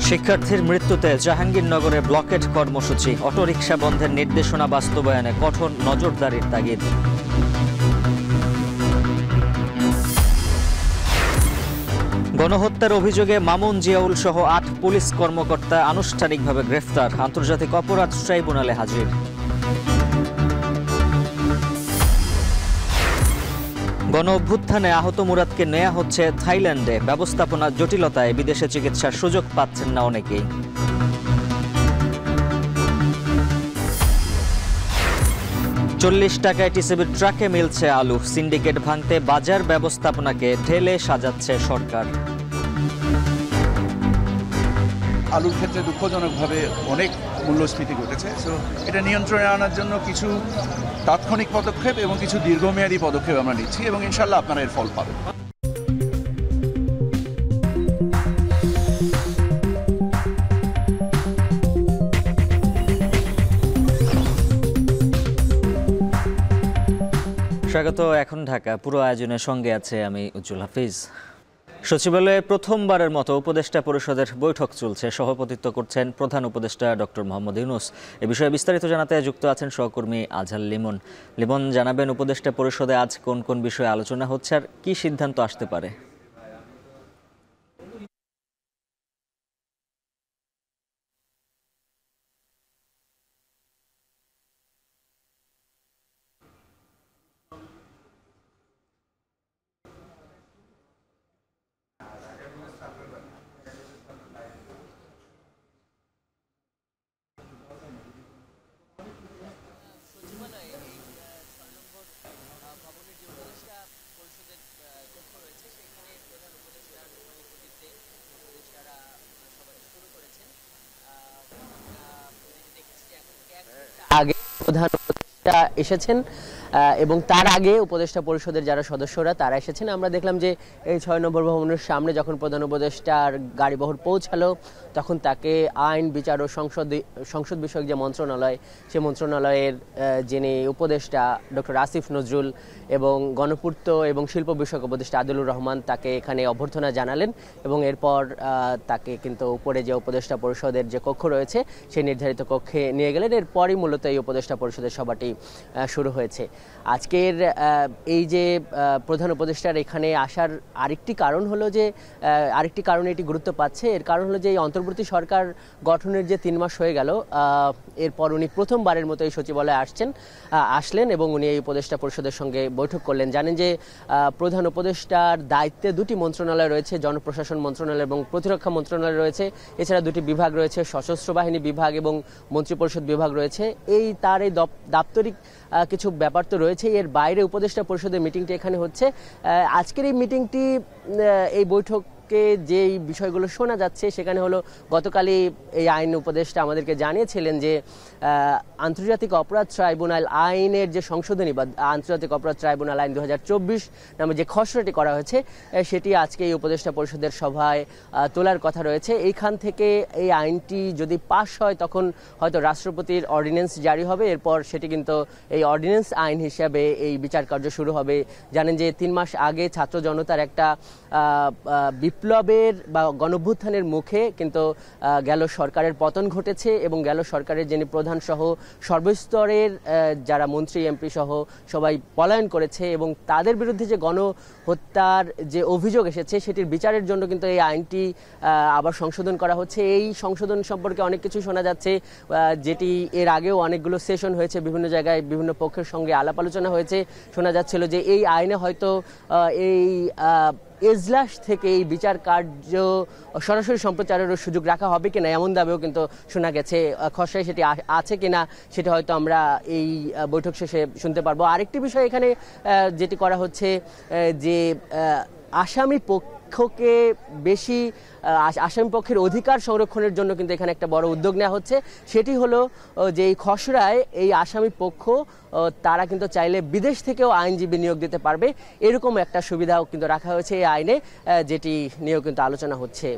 শিক্ষার্থীর মৃত্যুতে জাহাঙ্গীরনগরে ব্লকেট কর্মসূচি, অটোরিকশা বন্ধের নির্দেশনা বাস্তবায়নে কঠোর নজরদারির তাগিদ। গণহত্যার অভিযোগে মামুন জিয়াউল সহ ৮ পুলিশ কর্মকর্তা আনুষ্ঠানিকভাবে গ্রেফতার, আন্তর্জাতিক অপরাধ ট্রাইব্যুনালে হাজির। গণ অভ্যুত্থানে আহত মুরাদকে নেওয়া হচ্ছে থাইল্যান্ডে, ব্যবস্থাপনার জটিলতায় বিদেশে চিকিৎসার সুযোগ পাচ্ছেন না অনেকেই। টাকায় টিসিবির ট্রাকে মিলছে আলু, সিন্ডিকেট ভাঙতে বাজার ব্যবস্থাপনাকে ঢেলে সাজাচ্ছে সরকার। আলুর ক্ষেত্রে দুঃখজনকভাবে অনেক মূল্যস্ফীতি ঘটেছে, সো এটা নিয়ন্ত্রণে আনার জন্য কিছু তাৎক্ষণিক পদক্ষেপ এবং কিছু দীর্ঘমেয়াদী পদক্ষেপ আমরা নিচ্ছি এবং ইনশাল্লাহ আপনারা এর ফল পাবেন। স্বাগত। এখন ঢাকা, পুরো আয়োজনের সঙ্গে আছে আমি উজ্জ্বল হাফিজ। সচিবালয়ে প্রথমবারের মতো উপদেষ্টা পরিষদের বৈঠক চলছে। সভাপতিত্ব করছেন প্রধান উপদেষ্টা ডক্টর মোহাম্মদ ইউনূস। এ বিষয়ে বিস্তারিত জানাতে যুক্ত আছেন সহকর্মী আজহার লিমন। লিমন, জানাবেন উপদেষ্টা পরিষদে আজ কোন কোন বিষয়ে আলোচনা হচ্ছে আর কি সিদ্ধান্ত আসতে পারে? আগে প্রধান উপদেষ্টা এসেছেন এবং তার আগে উপদেষ্টা পরিষদের যারা সদস্যরা তারা এসেছেন। আমরা দেখলাম যে এই ৬ নম্বর ভবনের সামনে যখন প্রধান উপদেষ্টার গাড়িবহর পৌঁছালো তখন তাকে আইন, বিচার ও সংসদ বিষয়ক যে মন্ত্রণালয়, সে মন্ত্রণালয়ের যিনি উপদেষ্টা ডক্টর আসিফ নজরুল এবং গণপূর্ত এবং শিল্প বিষয়ক উপদেষ্টা আদিলুর রহমান তাকে এখানে অভ্যর্থনা জানালেন এবং এরপর তাকে কিন্তু উপরে যে উপদেষ্টা পরিষদের যে কক্ষ রয়েছে সেই নির্ধারিত কক্ষে নিয়ে গেলেন। এরপরই মূলত এই উপদেষ্টা পরিষদের সভাটি শুরু হয়েছে। আজকের এই যে প্রধান উপদেষ্টার এখানে আসার আরেকটি কারণ হলো যে আরেকটি কারণে এটি গুরুত্ব পাচ্ছে। এর কারণ হলো যে এই অন্তর্বর্তী সরকার গঠনের যে ৩ মাস হয়ে গেল, এরপর উনি প্রথমবারের মতো এই সচিবালয়ে আসলেন এবং উনি এই উপদেষ্টা পরিষদের সঙ্গে বৈঠক করলেন। জানেন যে প্রধান উপদেষ্টার দায়িত্বে 2টি মন্ত্রণালয় রয়েছে, জনপ্রশাসন মন্ত্রণালয় এবং প্রতিরক্ষা মন্ত্রণালয় রয়েছে। এছাড়া 2টি বিভাগ রয়েছে, সশস্ত্র বাহিনী বিভাগ এবং মন্ত্রিপরিষদ বিভাগ রয়েছে। তার এই দাপ্তরিক কিছু ব্যাপার তো রয়েছে, এর বাইরে উপদেষ্টা পরিষদের মিটিংটি এখানে হচ্ছে। আজকের এই মিটিংটি, এই বৈঠকে যেই বিষয়গুলো শোনা যাচ্ছে সেখানে হলো, গতকালই এই আইন উপদেষ্টা আমাদেরকে জানিয়েছিলেন যে আন্তর্জাতিক অপরাধ ট্রাইব্যুনাল আইনের যে সংশোধনী বা আন্তর্জাতিক অপরাধ ট্রাইব্যুনাল আইন 2024 নামে যে খসড়াটি করা হয়েছে সেটি আজকে এই উপদেষ্টা পরিষদের সভায় তোলার কথা রয়েছে। এইখান থেকে এই আইনটি যদি পাশ হয় তখন হয়তো রাষ্ট্রপতির অর্ডিন্যান্স জারি হবে, এরপর সেটি কিন্তু এই অর্ডিন্যান্স আইন হিসাবে এই বিচার কার্য শুরু হবে। জানেন যে 3 মাস আগে ছাত্র জনতার একটা বিপ্লবের বা গণঅভ্যুত্থানের মুখে কিন্তু গেল সরকারের পতন ঘটেছে এবং গেল সরকারের যিনি প্রধান সহ সর্বস্তরের যারা মন্ত্রী, এমপি সহ সবাই পলায়ন করেছে এবং তাদের বিরুদ্ধে যে গণহত্যার যে অভিযোগ এসেছে সেটির বিচারের জন্য কিন্তু এই আইনটি আবার সংশোধন করা হচ্ছে। এই সংশোধন সম্পর্কে অনেক কিছু শোনা যাচ্ছে, যেটি এর আগেও অনেকগুলো সেশন হয়েছে, বিভিন্ন জায়গায় বিভিন্ন পক্ষের সঙ্গে আলাপ আলোচনা হয়েছে। শোনা যাচ্ছিল যে এই আইনে হয়তো এই এজলাস থেকে এই বিচার কার্য সরাসরি সম্প্রচারেরও সুযোগ রাখা হবে কিনা, এমন দাবিও কিন্তু শোনা গেছে। খসড়ায় সেটি আছে কিনা সেটা হয়তো আমরা এই বৈঠক শেষে শুনতে পারবো। আরেকটি বিষয় এখানে যেটি করা হচ্ছে যে আসামি পক্ষকে বেশি আসামি পক্ষের অধিকার সংরক্ষণের জন্য কিন্তু এখানে একটা বড় উদ্যোগ নেওয়া হচ্ছে। সেটি হলো যে এই খসড়ায় এই আসামি পক্ষ তারা কিন্তু চাইলে বিদেশ থেকেও আইনজীবী নিয়োগ দিতে পারবে, এরকম একটা সুবিধাও কিন্তু রাখা হয়েছে এই আইনে, যেটি নিয়েও কিন্তু আলোচনা হচ্ছে।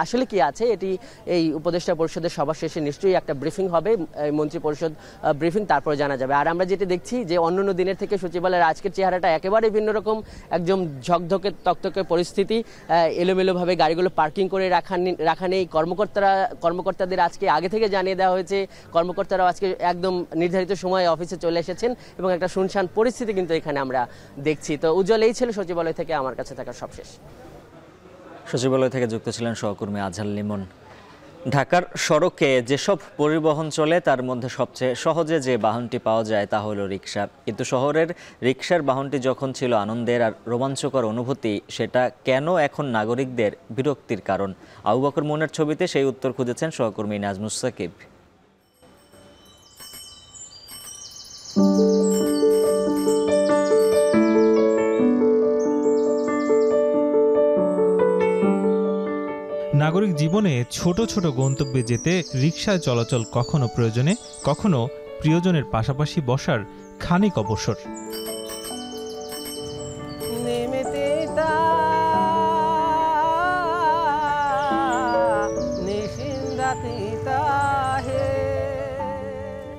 আসলে কি আছে এটি এই উপদেষ্টা পরিষদের সভা শেষে নিশ্চয়ই একটা ব্রিফিং হবে, মন্ত্রী পরিষদ ব্রিফিং, তারপরে জানা যাবে। আর আমরা যেটি দেখছি যে অন্যান্য দিনের থেকে সচিবালয়ের আজকের চেহারাটা একেবারে ভিন্ন রকম, একদম ঝকঝকে তকতকে পরিস্থিতি, এলোমেলোভাবে গাড়িগুলো পার্কিং করে রাখা নেই। কর্মকর্তাদের আজকে আগে থেকে জানিয়ে দেওয়া হয়েছে, কর্মকর্তারাও আজকে একদম নির্ধারিত সময়ে অফিসে চলে এসেছেন এবং একটা শুনশান পরিস্থিতি কিন্তু এখানে আমরা দেখছি। তো উজ্জ্বল, এই ছিল সচিবালয় থেকে আমার কাছে থাকা সবশেষ। সচিবালয় থেকে যুক্ত ছিলেন সহকর্মী আজহার লিমন। ঢাকার সড়কে যেসব পরিবহন চলে তার মধ্যে সবচেয়ে সহজে যে বাহনটি পাওয়া যায় তা হলো রিক্সা। কিন্তু শহরের রিক্সার বাহনটি যখন ছিল আনন্দের আর রোমাঞ্চকর অনুভূতি, সেটা কেন এখন নাগরিকদের বিরক্তির কারণ? আবু বকর মনের ছবিতে সেই উত্তর খুঁজেছেন সহকর্মী নাজমুস সাকিব। নাগরিক জীবনে ছোট ছোট গন্তব্যে যেতে রিকশায় চলাচল কখনো প্রয়োজনে, কখনো প্রিয়জনের পাশাপাশি বসার খানিক অবসর।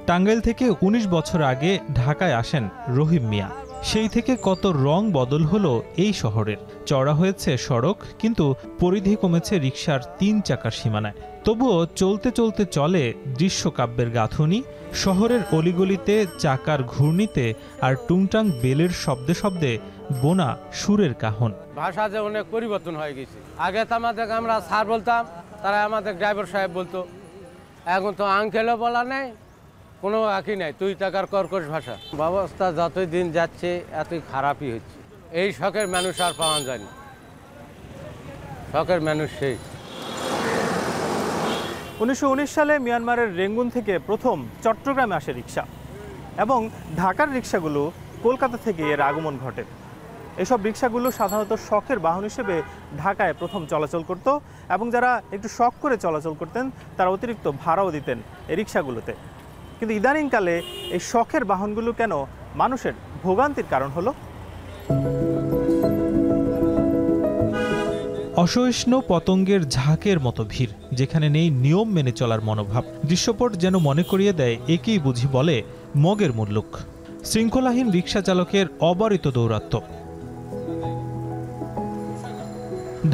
টাঙ্গাইল থেকে ১৯ বছর আগে ঢাকায় আসেন রহিম মিয়া। সেই থেকে কত রং বদল হলো এই শহরের। চড়া হয়েছে সড়ক, কিন্তু পরিধি কমেছে রিকশার ৩ চাকার সীমানায়। তবুও চলতে চলতে চলে দৃশ্যকাব্যের গাঁথুনি, শহরের অলিগলিতে চাকার ঘূর্ণিতে আর টুংটাং বেলের শব্দে শব্দে বোনা সুরের কাহন। ভাষা যে অনেক পরিবর্তন হয়ে গেছে। আগে তো আমরা স্যার বলতাম, তারা আমাদের ড্রাইভার সাহেব বলতো। এখন তো আঙ্কেলও বলা নেই, কোনো একই নাই, তুই টাকার কর্কশ ভাষা। ব্যবস্থা যতই দিন যাচ্ছে এতই খারাপই হচ্ছে। এই শখের মানুষ আর পাওয়া যায় না, শখের মানুষ সেই। ১৯১৯ সালে মিয়ানমারের রেঙ্গুন থেকে প্রথম চট্টগ্রামে আসে রিক্সা, এবং ঢাকার রিক্সাগুলো কলকাতা থেকে এর আগমন ঘটে। এসব রিক্সাগুলো সাধারণত শখের বাহন হিসেবে ঢাকায় প্রথম চলাচল করত, এবং যারা একটু শখ করে চলাচল করতেন তারা অতিরিক্ত ভাড়াও দিতেন এই রিক্সাগুলোতে। কিন্তু ইদানিংকালে এই শখের বাহনগুলো কেন মানুষের ভোগান্তির কারণ হলো? অসহিষ্ণু পতঙ্গের ঝাঁকের মতো ভিড়, যেখানে নেই নিয়ম মেনে চলার মনোভাব। দৃশ্যপট যেন মনে করিয়ে দেয় একেই বুঝি বলে মগের মুল্লুক। শৃঙ্খলাহীন রিক্সা চালকের অবারিত দৌরাত্ম্য।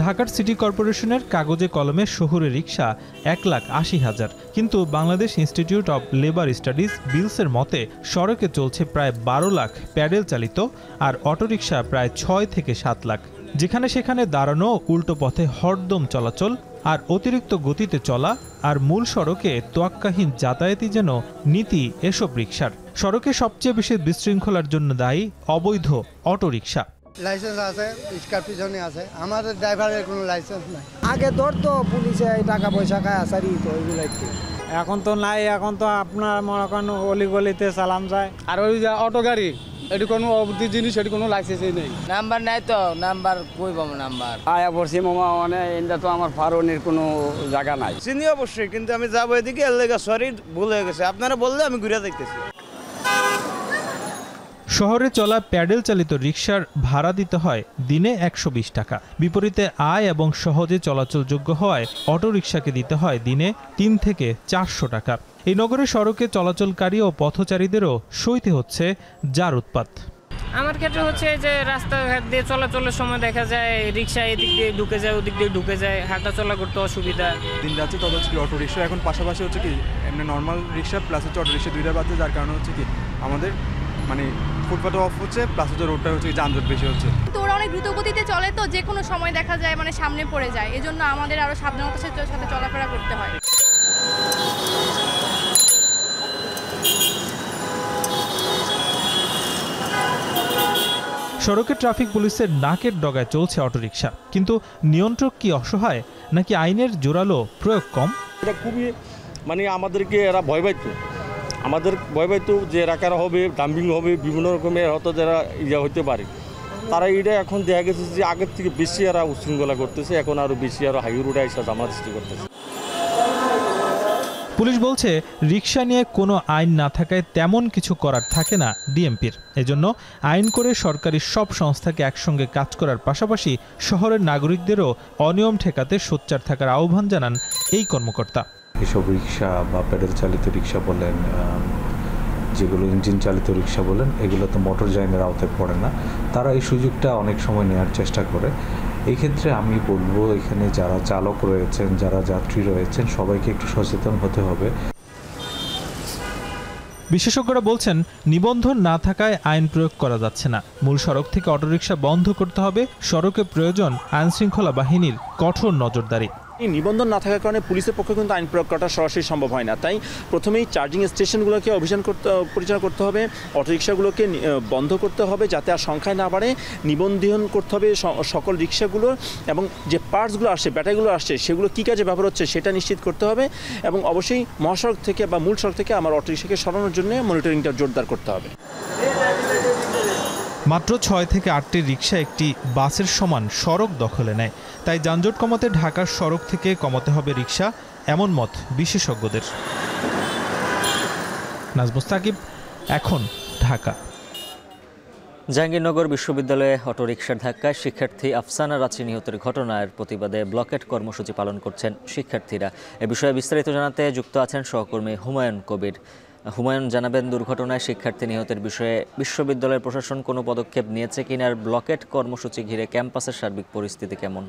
ঢাকার সিটি কর্পোরেশনের কাগজে কলমে শহুরে রিক্সা ১,৮০,০০০, কিন্তু Bangladesh institute of labour studies বিলসের মতে সড়কে চলছে প্রায় ১২ লাখ প্যাডেল চালিত আর অটোরিকশা প্রায় ৬ থেকে ৭ লাখ। যেখানে সেখানে দাঁড়ানো, উল্টো পথে হরদম চলাচল আর অতিরিক্ত গতিতে চলা, আর মূল সড়কে তোয়াক্কাহীন যাতায়াতই যেন নীতি এসব রিকশার। সড়কে সবচেয়ে বেশি বিশৃঙ্খলার জন্য দায়ী অবৈধ অটোরিকশা। লাইসেন্স আছে, রিক্সার পিছনে আছে, আমাদের ড্রাইভারের কোনো লাইসেন্স নাই। আগে ধরতো পুলিশে টাকা পয়সা খায় আসারি, তো ওইগুলো এখন তো নাই। এখন তো আপনার মনে করেন অলিগলিতে চালান যায়। আর ওই যে অটো গাড়ি, এটি কোনো অবধি জিনিস, এটি কোনো লাইসেন্সই নেই। নাম্বার নাই তো, নাম্বার কই পাবো নাম্বার? আয়া পড়ছি মামা, মানে এটা তো আমার ফারনের কোনো জায়গা নাই। চিনি অবশ্যই, কিন্তু আমি যাবো এদিকে, এর লেগে সরি ভুল হয়ে গেছে, আপনারা বললে আমি ঘুরে দেখতেছি। শহরে চলা প্যাডেল চালিত রিকশার ভাড়া দিতে হয় দিনে ১২০ টাকা। বিপরীতে আয় এবং সহজে চলাচলযোগ্য হওয়ায় অটোরিকশাকে দিতে হয় দিনে ৩ থেকে ৪০০ টাকা। এই নগরের সড়কে চলাচলকারী ও পথচারীদেরও সইতে হচ্ছে যার উৎপাত। আমার ক্ষেত্রে হচ্ছে যে রাস্তাঘাট দিয়ে চলাচলের সময় দেখা যায় রিক্সা এদিক দিয়ে ঢুকে যায়, ওদিক দিয়ে ঢুকে যায়, হাঁটা চলা করতে অসুবিধা। দিন যাচ্ছে তত হচ্ছে কি অটো রিক্সা এখন পাশাপাশি হচ্ছে কি এমনি নর্মাল রিক্সা প্লাস হচ্ছে অটো রিক্সা দুইটা বাজছে, যার কারণে হচ্ছে কি আমাদের মানে ফুটপাথ অফ হচ্ছে, প্লাস হচ্ছে রোডটা হচ্ছে যানজট বেশি হচ্ছে। তো ওরা অনেক দ্রুত গতিতে চলে, তো যে কোনো সময় দেখা যায় মানে সামনে পড়ে যায়, এজন্য আমাদের আরো সাবধানতার সাথে চলাফেরা করতে হয়। সড়কে ট্রাফিক পুলিশের নাকের ডগায় চলছে অটোরিকশা, কিন্তু নিয়ন্ত্রক কি অসহায়, নাকি আইনের জোরালো প্রয়োগ কম? এটা খুবই মানে আমাদেরকে এরা ভয় পাইতো যে এরা কারা হবে, ডাম্পিং হবে, বিভিন্ন রকমের হয়তো যারা ইয়া হতে পারে, তারা এটা এখন দেখা গেছে যে আগের থেকে বেশি এরা উশৃঙ্খলা করতেছে, এখন আরও বেশি আরও হাই রোডে এসে জামা সৃষ্টি করতেছে। পুলিশ বলছে রিকশা নিয়ে কোনো আইন না থাকায় তেমন কিছু করার থাকে না ডিএমপির। এজন্য আইন করে সরকারি সব সংস্থাকে একসঙ্গে কাজ করার পাশাপাশি শহরের নাগরিকদেরও অনিয়ম ঠেকাতে সোচ্চার থাকার আহ্বান জানান এই কর্মকর্তা। এসব রিকশা বা প্যাডেল চালিত রিকশা বলেন, যেগুলো ইঞ্জিন চালিত রিকশা বলেন, এগুলো তো মোটরযানের আওতায় পড়ে না। তারা এই সুযোগটা অনেক সময় নেওয়ার চেষ্টা করে। এই ক্ষেত্রে আমি বলবো এখানে যারা চালক রয়েছেন, যারা যাত্রী রয়েছেন, সবাইকে একটু সচেতন হতে হবে। বিশেষজ্ঞরা বলছেন নিবন্ধন না থাকায় আইন প্রয়োগ করা যাচ্ছে না। মূল সড়ক থেকে অটোরিকশা বন্ধ করতে হবে। সড়কে প্রয়োজন আইনশৃঙ্খলা বাহিনীর কঠোর নজরদারি। নিবন্ধন না থাকার কারণে পুলিশের পক্ষে কিন্তু আইন প্রয়োগ করাটা সরাসরি সম্ভব হয় না। তাই প্রথমেই চার্জিং স্টেশনগুলোকে পরিচালনা করতে হবে, অটোরিকশাগুলোকে বন্ধ করতে হবে যাতে আর সংখ্যায় না বাড়ে, নিবন্ধন করতে হবে সকল রিক্সাগুলোর, এবং যে পার্টসগুলো আসছে, ব্যাটারিগুলো আসছে, সেগুলো কী কাজে ব্যবহার হচ্ছে সেটা নিশ্চিত করতে হবে। এবং অবশ্যই মহাসড়ক থেকে বা মূল সড়ক থেকে আমার অটোরিকশাকে সরানোর জন্য মনিটরিংটা জোরদার করতে হবে। মাত্র 6 থেকে 8টি রিকশা একটি বাসের সমান সড়ক দখলে নেয়। তাই যানজট কমাতে ঢাকার সড়ক থেকে কমাতে হবে রিকশা, এমন মত বিশেষজ্ঞদের। নাজমুস সাকিব, এখন ঢাকা। জাহাঙ্গীরনগর বিশ্ববিদ্যালয়ে অটোরিকশার ধাক্কায় শিক্ষার্থী আফসানা রাচি নিহতের ঘটনার প্রতিবাদে ব্লকেট কর্মসূচি পালন করছেন শিক্ষার্থীরা। এ বিষয়ে বিস্তারিত জানাতে যুক্ত আছেন সহকর্মী হুমায়ুন কবির। হুমায়ুন, জানাবেন দুর্ঘটনায় শিক্ষার্থী নিহতের বিষয়ে বিশ্ববিদ্যালয়ের প্রশাসন কোনো পদক্ষেপ নিয়েছে কিনা, আর ব্লকেট কর্মসূচি ঘিরে ক্যাম্পাসের সার্বিক পরিস্থিতি কেমন?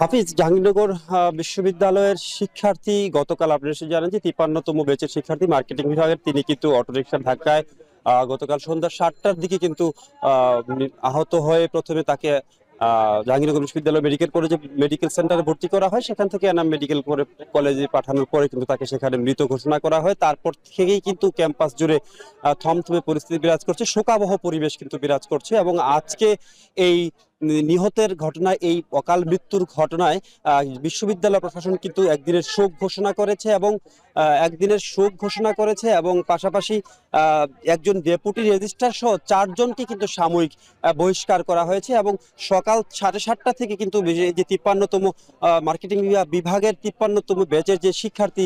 হাফিজ, জাহাঙ্গীরনগর বিশ্ববিদ্যালয়ের শিক্ষার্থী গতকাল আপনারা জানেন যে 53তম ব্যাচের শিক্ষার্থী মার্কেটিং বিভাগের, তিনি কিন্তু অটোরিকশার ধাক্কায় গতকাল সন্ধ্যা 7টার দিকে কিন্তু আহত হয়ে প্রথমে তাকে জাহাঙ্গীরনগর বিশ্ববিদ্যালয় মেডিকেল সেন্টারে ভর্তি করা হয়। সেখান থেকে এনাম মেডিকেল কলেজে পাঠানোর পরে কিন্তু তাকে সেখানে মৃত ঘোষণা করা হয়। তারপর থেকেই কিন্তু ক্যাম্পাস জুড়ে থমথমে পরিস্থিতি বিরাজ করছে, শোকাবহ পরিবেশ কিন্তু বিরাজ করছে। এবং আজকে এই নিহতের ঘটনায়, এই অকাল মৃত্যুর ঘটনায় বিশ্ববিদ্যালয় প্রশাসন কিন্তু একদিনের শোক ঘোষণা করেছে এবং পাশাপাশি একজন ডেপুটি রেজিস্ট্রার সহ 4 জনকে কিন্তু সাময়িক বহিষ্কার করা হয়েছে। এবং সকাল 7:30 থেকে কিন্তু যে 53তম মার্কেটিং বিভাগের 53তম ব্যাচের যে শিক্ষার্থী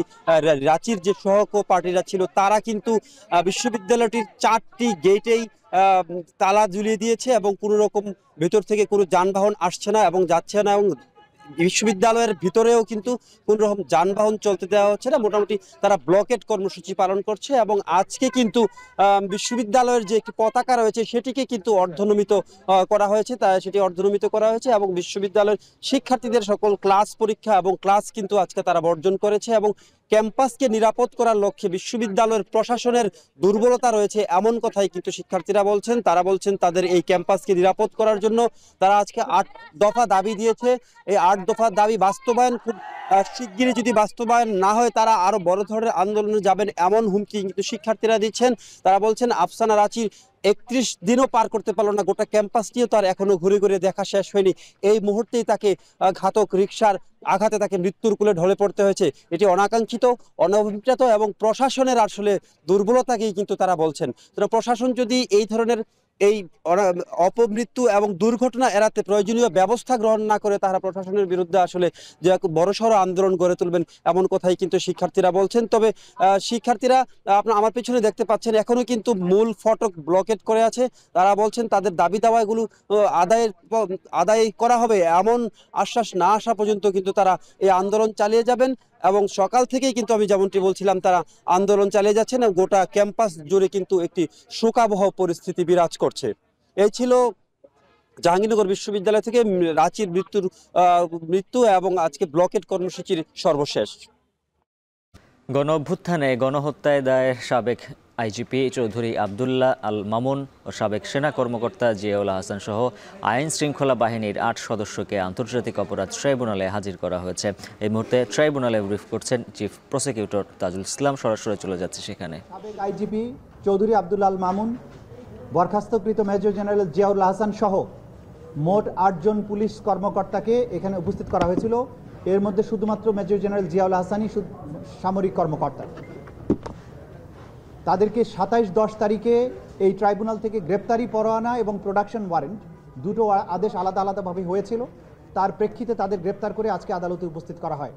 রাঁচির যে সহপাঠীরা ছিল, তারা কিন্তু বিশ্ববিদ্যালয়টির 4টি গেটেই তালা ঝুলিয়ে দিয়েছে এবং কোনো রকম ভেতর থেকে কোনো যানবাহন আসছে না এবং যাচ্ছে না, এবং বিশ্ববিদ্যালয়ের ভিতরেও কিন্তু কোনো রকম যানবাহন চলতে দেওয়া হচ্ছে না। মোটামুটি তারা ব্লকেট কর্মসূচি পালন করছে এবং আজকে কিন্তু বিশ্ববিদ্যালয়ের যে একটি পতাকা রয়েছে সেটিকে কিন্তু অর্ধনমিত করা হয়েছে এবং বিশ্ববিদ্যালয়ের শিক্ষার্থীদের সকল ক্লাস পরীক্ষা এবং ক্লাস কিন্তু আজকে তারা বর্জন করেছে। এবং ক্যাম্পাসকে নিরাপদ করার লক্ষ্যে বিশ্ববিদ্যালয়ের প্রশাসনের দুর্বলতা রয়েছে এমন কথাই কিন্তু শিক্ষার্থীরা বলছেন। তারা বলছেন তাদের এই ক্যাম্পাসকে নিরাপদ করার জন্য তারা আজকে 8 দফা দাবি দিয়েছে। এই 8 দফা দাবি বাস্তবায়ন খুব শিগগিরই যদি বাস্তবায়ন না হয় তারা আরো বড় ধরনের আন্দোলনে যাবেন, এমন হুমকি কিন্তু শিক্ষার্থীরা দিচ্ছেন। তারা বলছেন আফসানা রাচির 31 দিনও পার করতে পারলো না, গোটা ক্যাম্পাসটিও তার এখনো ঘুরে ঘুরে দেখা শেষ হয়নি। এই মুহূর্তেই তাকে ঘাতক রিকশার আঘাতে তাকে মৃত্যুর কোলে ঢলে পড়তে হয়েছে। এটি অনাকাঙ্ক্ষিত, অনভিপ্রেত এবং প্রশাসনের আসলে দুর্বলতাকেই কিন্তু তারা বলছেন। প্রশাসন যদি এই ধরনের এই অপমৃত্যু এবং দুর্ঘটনা এড়াতে প্রয়োজনীয় ব্যবস্থা গ্রহণ না করে তারা প্রশাসনের বিরুদ্ধে আসলে যে এক বড়সড় আন্দোলন গড়ে তুলবেন এমন কথাই কিন্তু শিক্ষার্থীরা বলছেন। তবে শিক্ষার্থীরা আমার পিছনে দেখতে পাচ্ছেন এখনো কিন্তু মূল ফটক ব্লকেট করে আছে। তারা বলছেন তাদের দাবি দাওয়াগুলো আদায় করা হবে এমন আশ্বাস না আসা পর্যন্ত কিন্তু তারা এই আন্দোলন চালিয়ে যাবেন। এবং সকাল থেকেই কিন্তু আমি যেমনটি বলছিলাম তারা আন্দোলন চালিয়ে যাচ্ছেন এবং গোটা ক্যাম্পাস জুড়ে কিন্তু একটি শোকাবহ পরিস্থিতি বিরাজ করছে। এই ছিল জাহাঙ্গীরনগর বিশ্ববিদ্যালয় থেকে রাঁচির মৃত্যু এবং আজকে ব্লকেট কর্মসূচির সর্বশেষ। গণ অভ্যুত্থানে গণহত্যায় দায়ের সাবেক আইজিপি চৌধুরী আবদুল্লাহ আল মামুন ও সাবেক সেনা কর্মকর্তা জিয়াউল হাসান সহ আইন শৃঙ্খলা বাহিনীর 8 সদস্যকে আন্তর্জাতিক অপরাধ ট্রাইব্যুনালে হাজির করা হয়েছে। এই মুহূর্তে ট্রাইব্যুনালে ব্রিফ করছেন চিফ প্রসিকিউটর তাজুল ইসলাম। সরাসরি চলে যাচ্ছে সেখানে। সাবেক IGP Chowdhury Abdullah Al Mamun, বরখাস্তকৃত major general Ziaul Hasan সহ মোট 8 জন পুলিশ কর্মকর্তাকে এখানে উপস্থিত করা হয়েছিল। এর মধ্যে শুধুমাত্র মেজর জেনারেল জিয়াউল হাসানই সামরিক কর্মকর্তা। তাদেরকে 27-10 তারিখে এই ট্রাইব্যুনাল থেকে গ্রেপ্তারি পরোয়ানা এবং প্রোডাকশন ওয়ারেন্ট দুটো আদেশ আলাদা আলাদাভাবে হয়েছিল। তার প্রেক্ষিতে তাদের গ্রেপ্তার করে আজকে আদালতে উপস্থিত করা হয়।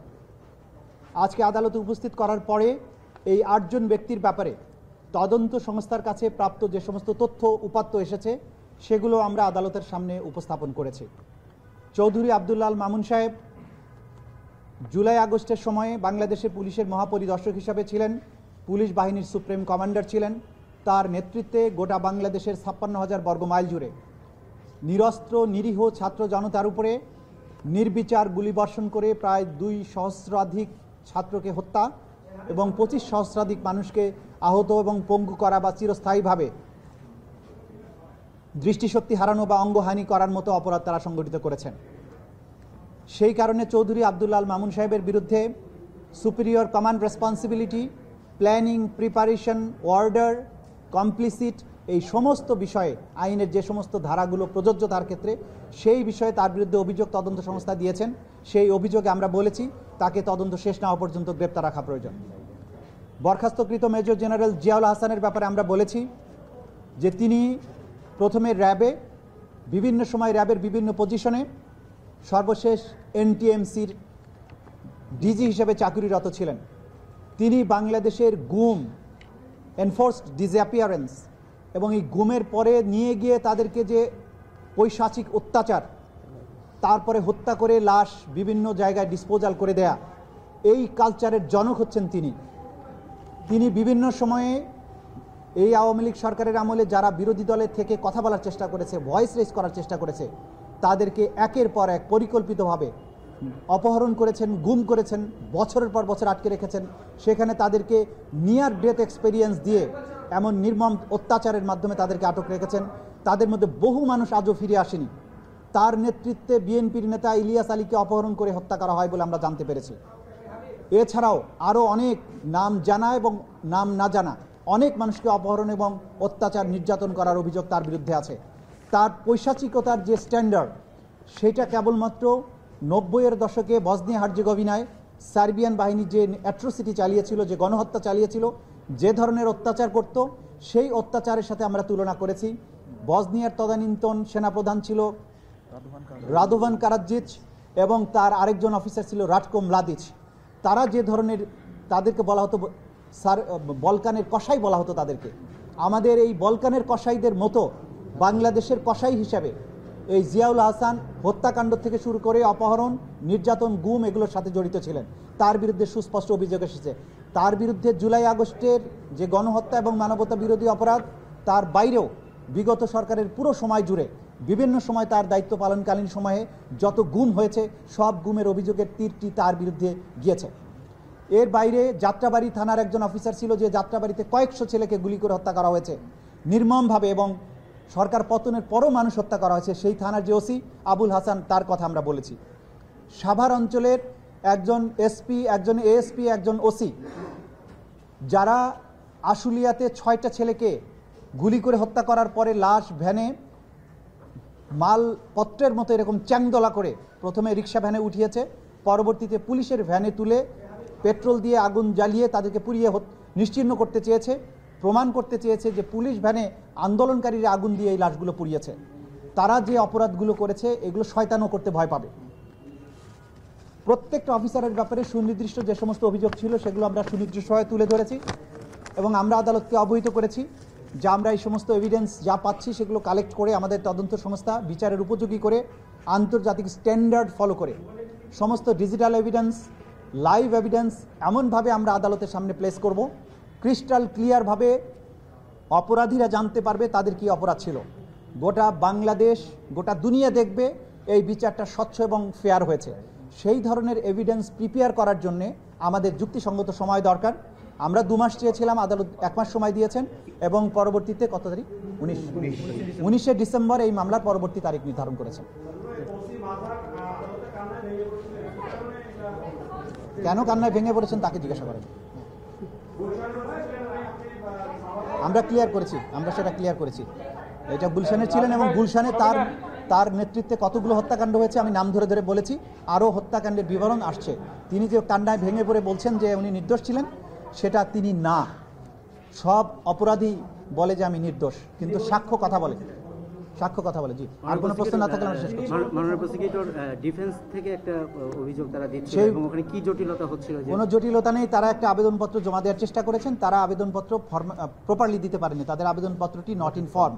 আজকে আদালতে উপস্থিত করার পরে এই 8 জন ব্যক্তির ব্যাপারে তদন্ত সংস্থার কাছে প্রাপ্ত যে সমস্ত তথ্য উপাত্ত এসেছে সেগুলো আমরা আদালতের সামনে উপস্থাপন করেছি। চৌধুরী আব্দুল্লাহ আল মামুন সাহেব জুলাই আগস্টের সময়ে বাংলাদেশের পুলিশের মহাপরিদর্শক হিসাবে ছিলেন, পুলিশ বাহিনীর সুপ্রিম কমান্ডার ছিলেন। তার নেতৃত্বে গোটা বাংলাদেশের 56,000 বর্গমাইল জুড়ে নিরস্ত্র নিরীহ ছাত্র জনতার উপরে নির্বিচার গুলিবর্ষণ করে প্রায় 2 সহস্রাধিক ছাত্রকে হত্যা এবং 25 সহস্রাধিক মানুষকে আহত এবং পঙ্গু করা বা চিরস্থায়ীভাবে দৃষ্টিশক্তি হারানো বা অঙ্গহানি করার মতো অপরাধ তারা সংগঠিত করেছেন। সেই কারণে চৌধুরী আব্দুল্লাহ আল মামুন সাহেবের বিরুদ্ধে superior command responsibility, planning, preparation, order, complicit এই সমস্ত বিষয়ে আইনের যে সমস্ত ধারাগুলো প্রযোজ্য তার ক্ষেত্রে সেই বিষয়ে তার বিরুদ্ধে অভিযোগ তদন্ত সংস্থা দিয়েছেন। সেই অভিযোগে আমরা বলেছি তাকে তদন্ত শেষ না হওয়া পর্যন্ত গ্রেপ্তার রাখা প্রয়োজন। বরখাস্তকৃত মেজর জেনারেল জিয়াউল হাসানের ব্যাপারে আমরা বলেছি যে তিনি প্রথমে র্যাবে, বিভিন্ন সময় র্যাবের বিভিন্ন পজিশনে, সর্বশেষ এনটিএমসির ডিজি হিসেবে চাকুরিরত ছিলেন। তিনি বাংলাদেশের গুম, এনফোর্সড ডিসঅ্যাপিয়ারেন্স এবং এই গুমের পরে নিয়ে গিয়ে তাদেরকে যে পৈশাচিক অত্যাচার, তারপরে হত্যা করে লাশ বিভিন্ন জায়গায় ডিসপোজাল করে দেয়া, এই কালচারের জনক হচ্ছেন তিনি। তিনি বিভিন্ন সময়ে এই আওয়ামী লীগ সরকারের আমলে যারা বিরোধী দলের থেকে কথা বলার চেষ্টা করেছে, ভয়েস রেজ করার চেষ্টা করেছে, তাদেরকে একের পর এক পরিকল্পিতভাবে অপহরণ করেছেন, গুম করেছেন, বছরের পর বছর আটকে রেখেছেন। সেখানে তাদেরকে নিয়ার ডেথ এক্সপেরিয়েন্স দিয়ে এমন নির্মম অত্যাচারের মাধ্যমে তাদেরকে আটক রেখেছেন। তাদের মধ্যে বহু মানুষ আজও ফিরে আসেনি। তার নেতৃত্বে বিএনপির নেতা ইলিয়াস আলীকে অপহরণ করে হত্যা করা হয় বলে আমরা জানতে পেরেছি। এছাড়াও আরও অনেক নাম জানা এবং নাম না জানা অনেক মানুষকে অপহরণ এবং অত্যাচার, নির্যাতন করার অভিযোগ তার বিরুদ্ধে আছে। তার পৈশাচিকতার যে স্ট্যান্ডার্ড, সেটা কেবলমাত্র 90-এর দশকে বসনিয়া হার্জেগোভিনায় সার্বিয়ান বাহিনী যে অ্যাট্রোসিটি চালিয়েছিল, যে গণহত্যা চালিয়েছিল, যে ধরনের অত্যাচার করত, সেই অত্যাচারের সাথে আমরা তুলনা করেছি। বসনিয়ার তদানীন্তন সেনাপ্রধান ছিল রাদোভান কারাজিচ এবং তার আরেকজন অফিসার ছিল রাটকো মলাদিচ। তারা যে ধরনের, তাদেরকে বলা হতো বলকানের কসাই বলা হতো তাদেরকে। আমাদের এই বলকানের কসাইদের মতো বাংলাদেশের কসাই হিসাবে এই জিয়াউল হাসান হত্যাকাণ্ড থেকে শুরু করে অপহরণ, নির্যাতন, গুম এগুলোর সাথে জড়িত ছিলেন। তার বিরুদ্ধে সুস্পষ্ট অভিযোগ এসেছে। তার বিরুদ্ধে জুলাই আগস্টের যে গণহত্যা এবং মানবতা বিরোধী অপরাধ, তার বাইরেও বিগত সরকারের পুরো সময় জুড়ে বিভিন্ন সময় তার দায়িত্ব পালনকালীন সময়ে যত গুম হয়েছে সব গুমের অভিযোগের তীরটি তার বিরুদ্ধে গিয়েছে। এর বাইরে যাত্রাবাড়ি থানার একজন অফিসার ছিল, যে যাত্রাবাড়িতে কয়েকশো ছেলেকে গুলি করে হত্যা করা হয়েছে নির্মমভাবে এবং সরকার পতনের পরও মানুষ হত্যা করা হয়েছে। সেই থানার যে ওসি আবুল হাসান, তার কথা আমরা বলেছি। সাভার অঞ্চলের একজন এসপি, একজন এএসপি, একজন ওসি, যারা আশুলিয়াতে 6টা ছেলেকে গুলি করে হত্যা করার পরে লাশ ভ্যানে মালপত্রের মতো এরকম চ্যাংদোলা করে প্রথমে রিক্সা ভ্যানে উঠিয়েছে, পরবর্তীতে পুলিশের ভ্যানে তুলে পেট্রোল দিয়ে আগুন জ্বালিয়ে তাদেরকে পুড়িয়ে নিশ্চিহ্ন করতে চেয়েছে, প্রমাণ করতে চেয়েছে যে পুলিশ ভ্যানে আন্দোলনকারীরা আগুন দিয়ে এই লাশগুলো পুড়িয়েছে। তারা যে অপরাধগুলো করেছে এগুলো শয়তানও করতে ভয় পাবে। প্রত্যেকটা অফিসারের ব্যাপারে সুনির্দিষ্ট যে সমস্ত অভিযোগ ছিল সেগুলো আমরা সুনির্দিষ্টভাবে তুলে ধরেছি এবং আমরা আদালতকে অবহিত করেছি যে আমরা এই সমস্ত এভিডেন্স যা পাচ্ছি সেগুলো কালেক্ট করে আমাদের তদন্ত সংস্থা বিচারের উপযোগী করে আন্তর্জাতিক স্ট্যান্ডার্ড ফলো করে সমস্ত ডিজিটাল এভিডেন্স, লাইভ এভিডেন্স এমনভাবে আমরা আদালতের সামনে প্লেস করব ক্রিস্টাল ক্লিয়ারভাবে অপরাধীরা জানতে পারবে তাদের কি অপরাধ ছিল। গোটা বাংলাদেশ, গোটা দুনিয়া দেখবে এই বিচারটা স্বচ্ছ এবং ফেয়ার হয়েছে। সেই ধরনের এভিডেন্স প্রিপেয়ার করার জন্যে আমাদের যুক্তিসঙ্গত সময় দরকার। আমরা 2 মাস চেয়েছিলাম, আদালত 1 মাস সময় দিয়েছেন এবং পরবর্তীতে কত তারিখ, 19শে ডিসেম্বর এই মামলার পরবর্তী তারিখ নির্ধারণ করেছেন। কেন কান্নায় ভেঙে পড়েছেন তাকে জিজ্ঞাসা করেন। আমরা ক্লিয়ার করেছি, আমরা সেটা ক্লিয়ার করেছি। এটা গুলশানে ছিলেন এবং গুলশানে তার নেতৃত্বে কতগুলো হত্যাকাণ্ড হয়েছে আমি নাম ধরে ধরে বলেছি। আরও হত্যাকাণ্ডের বিবরণ আসছে। তিনি যে কান্নায় ভেঙে পড়ে বলছেন যে উনি নির্দোষ ছিলেন, সেটা তিনি না। সব অপরাধী বলে যে আমি নির্দোষ, কিন্তু সাক্ষ্য কথা বলে। সাক্ষ্য কথা বলে। জি, আর কোনো প্রশ্ন না থাকলে আমরা শেষ করছি। মাননীয় প্রসিকিউটর ডিফেন্স থেকে একটা অভিযোগ তারা দিচ্ছে এবং ওখানে কি জটিলতা হচ্ছিল? কোনো জটিলতা নেই, তারা একটা আবেদনপত্র জমা দেওয়ার চেষ্টা করেছেন, তারা আবেদনপত্র প্রপারলি দিতে পারেনি, তাদের আবেদনপত্রটি নট ইন ফর্ম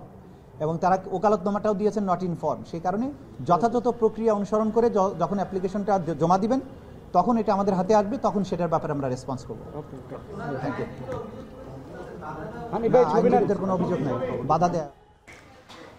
এবং তারা ওকালতনামাটাও দিয়েছেন নট ইন ফর্ম। সেই কারণে যথাযথ প্রক্রিয়া অনুসরণ করে যখন অ্যাপ্লিকেশনটা জমা দিবেন তখন এটা আমাদের হাতে আসবে, তখন সেটার ব্যাপারে আমরা রেসপন্স করবো। Thank you. আইনজীবীদের কোনো অভিযোগ নেই, বাধা দেয়া।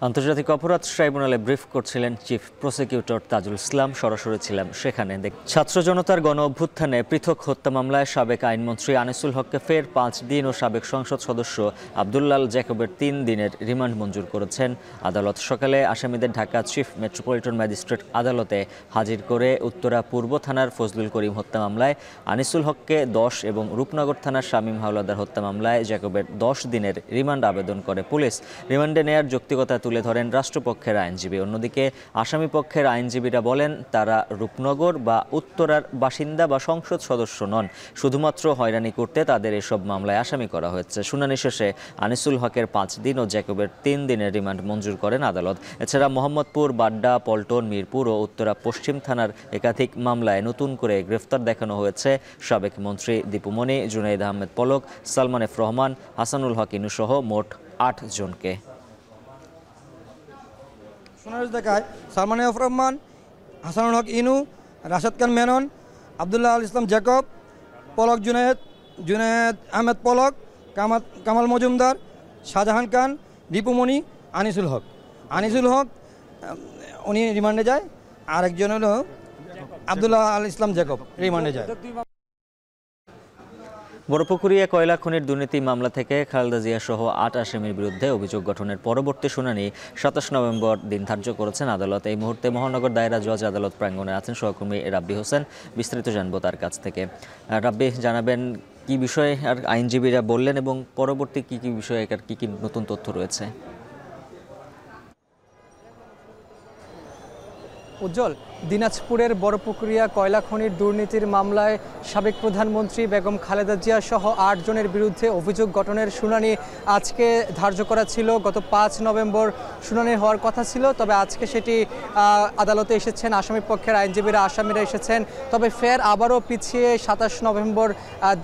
আন্তর্জাতিক অপরাধ ট্রাইব্যুনালে ব্রিফ করছিলেন চিফ প্রসিকিউটর তাজুল ইসলাম, সরাসরি ছিলাম সেখানে। ছাত্র জনতার গণ অভ্যুত্থানে পৃথক হত্যা মামলায় সাবেক আইনমন্ত্রী আনিসুল হককে ফের 5 দিন ও সাবেক সংসদ সদস্য আব্দুল্লাল জ্যাকবের 3 দিনের রিমান্ড মঞ্জুর করেছেন আদালত। সকালে আসামিদের ঢাকা চিফ মেট্রোপলিটন ম্যাজিস্ট্রেট আদালতে হাজির করে উত্তরা পূর্ব থানার ফজলুল করিম হত্যা মামলায় আনিসুল হককে 10 এবং রূপনগর থানার শামীম হাওলাদার হত্যা মামলায় জ্যাকবের 10 দিনের রিমান্ড আবেদন করে পুলিশ। রিমান্ডে নেয়ার যৌক্তিকতা তুলে ধরেন রাষ্ট্রপক্ষের আইনজীবী। অন্যদিকে আসামি পক্ষের আইনজীবীরা বলেন তারা রূপনগর বা উত্তরার বাসিন্দা বা সংসদ সদস্য নন, শুধুমাত্র হয়রানি করতে তাদের এসব মামলায় আসামি করা হয়েছে। শুনানি শেষে আনিসুল হকের 5 দিন ও জ্যাকবের 3 দিনের রিমান্ড মঞ্জুর করেন আদালত। এছাড়া মোহাম্মদপুর, বাড্ডা, পল্টন, মিরপুর ও উত্তরা পশ্চিম থানার একাধিক মামলায় নতুন করে গ্রেফতার দেখানো হয়েছে সাবেক মন্ত্রী দীপুমণি, জুনাইদ আহমেদ পলক, সালমান এফ রহমান, হাসানুল হক ইনু সহ মোট 8 জনকে। দেখায় সালমান এফ রহমান, হাসানুল হক ইনু, রাশেদ খান মেনন, আব্দুল্লাহ আল ইসলাম জ্যাকব, পলক জুনায়েদ আহমেদ পলক, কামাল মজুমদার, শাহজাহান খান, দীপুমণি, আনিসুল হক উনি রিমান্ডে যায়। আরেকজন হলো আব্দুল্লাহ আল ইসলাম জ্যাকব রিমান্ডে যায়। বড়পুকুরিয়া কয়লা খনির দুর্নীতি মামলা থেকে খালেদা জিয়া সহ 8 আসামির বিরুদ্ধে অভিযোগ গঠনের পরবর্তী শুনানি 27 নভেম্বর দিন ধার্য করেছেন আদালত। এই মুহূর্তে মহানগর দায়রা জজ আদালত প্রাঙ্গণে আছেন সহকর্মী রাব্বি হোসেন। বিস্তারিত জানবো তার কাছ থেকে। রাব্বি, জানাবেন কি বিষয়ে আর আইনজীবীরা বললেন এবং পরবর্তী কি কি বিষয়ে কি কি নতুন তথ্য রয়েছে? উজ্জ্বল, দিনাজপুরের বড়পুকুরিয়া কয়লা খনির দুর্নীতির মামলায় সাবেক প্রধানমন্ত্রী বেগম খালেদা জিয়া সহ 8 জনের বিরুদ্ধে অভিযোগ গঠনের শুনানি আজকে ধার্য করা ছিল। গত 5 নভেম্বর শুনানি হওয়ার কথা ছিল, তবে আজকে সেটি আদালতে এসেছেন আসামি পক্ষের আইনজীবীরা, আসামিরা এসেছেন, তবে ফের আবারও পিছিয়ে 27 নভেম্বর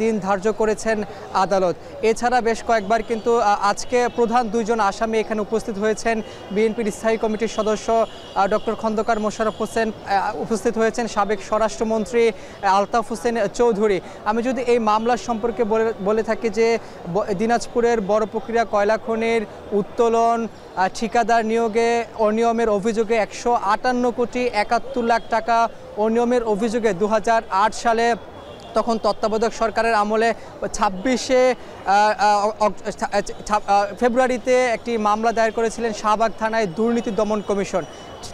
দিন ধার্য করেছেন আদালত। এছাড়া বেশ কয়েকবার কিন্তু আজকে প্রধান 2 জন আসামি এখানে উপস্থিত হয়েছেন। বিএনপির স্থায়ী কমিটির সদস্য ডক্টর খন্দকার মোশাররফ হোসেন উপস্থিত হয়েছেন, সাবেক স্বরাষ্ট্রমন্ত্রী আলতাফ হোসেন চৌধুরী। আমি যদি এই মামলার সম্পর্কে বলে থাকি যে দিনাজপুরের বড়পুকুরিয়া কয়লা খনির উত্তোলন ঠিকাদার নিয়োগে অনিয়মের অভিযোগে 158 কোটি 71 লাখ টাকা অনিয়মের অভিযোগে 2008 সালে তখন তত্ত্বাবধায়ক সরকারের আমলে 26 ফেব্রুয়ারিতে একটি মামলা দায়ের করেছিলেন শাহবাগ থানায় দুর্নীতি দমন কমিশন।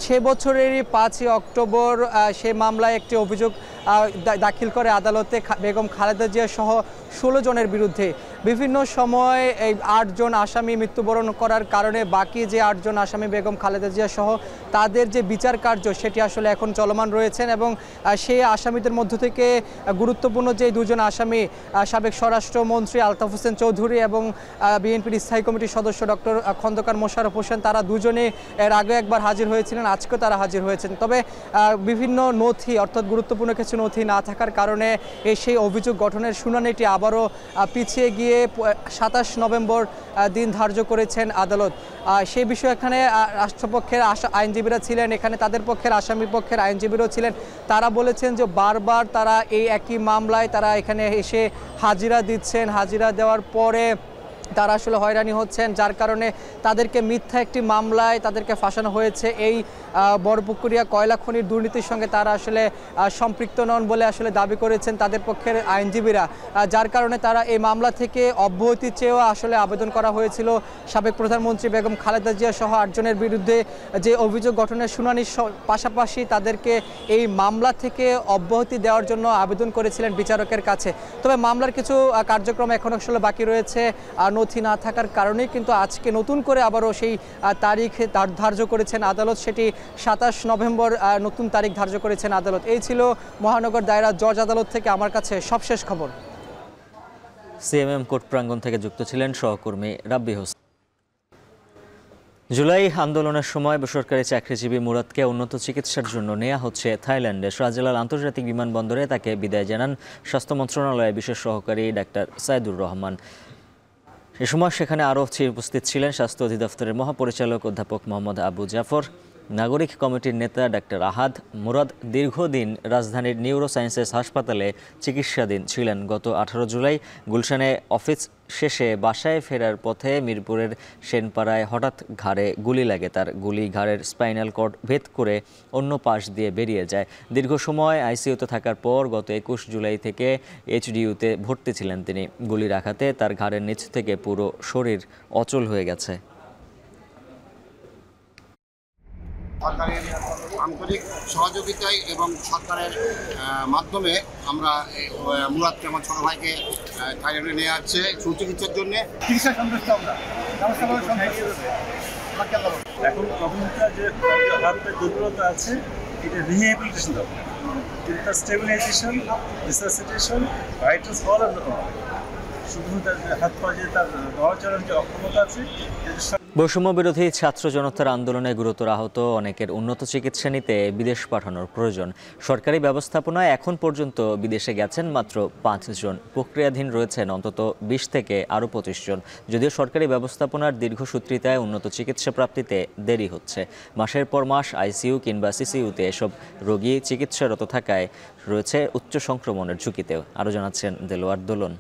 সে বছরেরই 5 অক্টোবর সে মামলায় একটি অভিযোগ দাখিল করে আদালতে বেগম খালেদা জিয়া সহ 16 জনের বিরুদ্ধে। বিভিন্ন সময় এই 8 জন আসামি মৃত্যুবরণ করার কারণে বাকি যে 8 জন আসামি বেগম খালেদা জিয়া সহ তাদের যে বিচার কার্য সেটি আসলে এখন চলমান রয়েছেন এবং সেই আসামিদের মধ্য থেকে গুরুত্বপূর্ণ যে 2 জন আসামি সাবেক স্বরাষ্ট্রমন্ত্রী আলতাফ হোসেন চৌধুরী এবং বিএনপির স্থায়ী কমিটির সদস্য ডক্টর খন্দকার মোশাররফ হোসেন, তারা দুজনে এর আগে একবার হাজির হয়েছিলেন, আজকেও তারা হাজির হয়েছেন। তবে বিভিন্ন নথি অর্থাৎ গুরুত্বপূর্ণ কিছু নথি না থাকার কারণে সেই অভিযোগ গঠনের শুনানিটি আবারও পিছিয়ে গিয়ে 27 নভেম্বর দিন ধার্য করেছেন আদালত। সেই বিষয়ে এখানে রাষ্ট্রপক্ষের আইনজীবীরা ছিলেন, এখানে তাদের পক্ষের আসামি পক্ষের আইনজীবীরাও ছিলেন। তারা বলেছেন যে বারবার তারা এই একই মামলায় তারা এখানে এসে হাজিরা দিচ্ছেন, হাজিরা দেওয়ার পরে তারা আসলে হয়রানি হচ্ছেন, যার কারণে তাদেরকে মিথ্যা একটি মামলায় তাদেরকে ফাঁসানো হয়েছে। এই বড়পুকুরিয়া কয়লা খনির দুর্নীতির সঙ্গে তারা আসলে সম্পৃক্ত নন বলে আসলে দাবি করেছেন তাদের পক্ষের আইনজীবীরা, যার কারণে তারা এই মামলা থেকে অব্যাহতি চেয়েও আসলে আবেদন করা হয়েছিল। সাবেক প্রধানমন্ত্রী বেগম খালেদা জিয়া সহ 8 জনের বিরুদ্ধে যে অভিযোগ গঠনের শুনানির পাশাপাশি তাদেরকে এই মামলা থেকে অব্যাহতি দেওয়ার জন্য আবেদন করেছিলেন বিচারকের কাছে। তবে মামলার কিছু কার্যক্রম এখন আসলে বাকি রয়েছে নথি না থাকার কারণেই কিন্তু আজকে নতুন করে আবারও সেই তারিখ ধার্য করেছেন আদালত, সেটি 27 নভেম্বর নতুন তারিখ ধার্য করেছেন আদালত। এই ছিল মহানগর দায়রা জজ আদালত থেকে আমার কাছে সবশেষ খবর। সিএমএম কোর্ট প্রাঙ্গণ থেকে যুক্ত ছিলেন সহকর্মী রাব্বি হোসেন। জুলাই আন্দোলনের সময় বেসরকারি চাকরিজীবী মুরাদকে উন্নত চিকিৎসার জন্য নেওয়া হচ্ছে থাইল্যান্ডে। শাহজালাল আন্তর্জাতিক বিমানবন্দরে তাকে বিদায় জানান স্বাস্থ্য মন্ত্রণালয়ের বিশেষ সহকারী ডাক্তার সাইদুর রহমান। এ সময় সেখানে আরও উপস্থিত ছিলেন স্বাস্থ্য অধিদপ্তরের মহাপরিচালক অধ্যাপক মোহাম্মদ আবু জাফর, নাগরিক কমিটির নেতা ডাক্তার আহাদ। মুরাদ দীর্ঘদিন রাজধানীর নিউরো সায়েন্সেস হাসপাতালে চিকিৎসাধীন ছিলেন। গত 18 জুলাই গুলশানে অফিস শেষে বাসায় ফেরার পথে মিরপুরের সেনপাড়ায় হঠাৎ ঘাড়ে গুলি লাগে। তার গুলি ঘাড়ের স্পাইনাল কর্ড ভেদ করে অন্য পাশ দিয়ে বেরিয়ে যায়। দীর্ঘ সময় আইসিইউতে থাকার পর গত 21 জুলাই থেকে এইচডিইউতে ভর্তি ছিলেন তিনি। গুলির আঘাতে তার ঘাড়ের নিচ থেকে পুরো শরীর অচল হয়ে গেছে। সরকারের আন্তরিক সহযোগিতায় এবং সরকারের মাধ্যমে আমরা মুরাদকে, আমার ছোটো ভাইকে থাইল্যান্ডে নিয়ে আসছে সুচিকিৎসার জন্য। চিকিৎসা সন্তুষ্ট আমরা এখন প্রথমটা যে হাতের দুর্বলতা আছে, এটা রিহ্যাবিলিটেশন দরকার, কিন্তু তার স্টেবিলাইজেশন, রিসাসিটেশন, ভাইটালস ফল শুধু তার হাত পা যে তার নড়াচড়ার যে অক্ষমতা আছে। বৈষম্য বিরোধী ছাত্র জনতার আন্দোলনে গুরুতর আহত অনেকের উন্নত চিকিৎসা নিতে বিদেশ পাঠানোর প্রয়োজন। সরকারি ব্যবস্থাপনায় এখন পর্যন্ত বিদেশে গেছেন মাত্র 5 জন। প্রক্রিয়াধীন রয়েছেন অন্তত 20 থেকে আরও 25 জন। যদিও সরকারি ব্যবস্থাপনার দীর্ঘসূত্রিতায় উন্নত চিকিৎসা প্রাপ্তিতে দেরি হচ্ছে। মাসের পর মাস আইসিইউ কিংবা সিসিইউতে এসব রোগী চিকিৎসারত থাকায় রয়েছে উচ্চ সংক্রমণের ঝুঁকিতেও। আরও জানাচ্ছেন দেলোয়ার দোলন।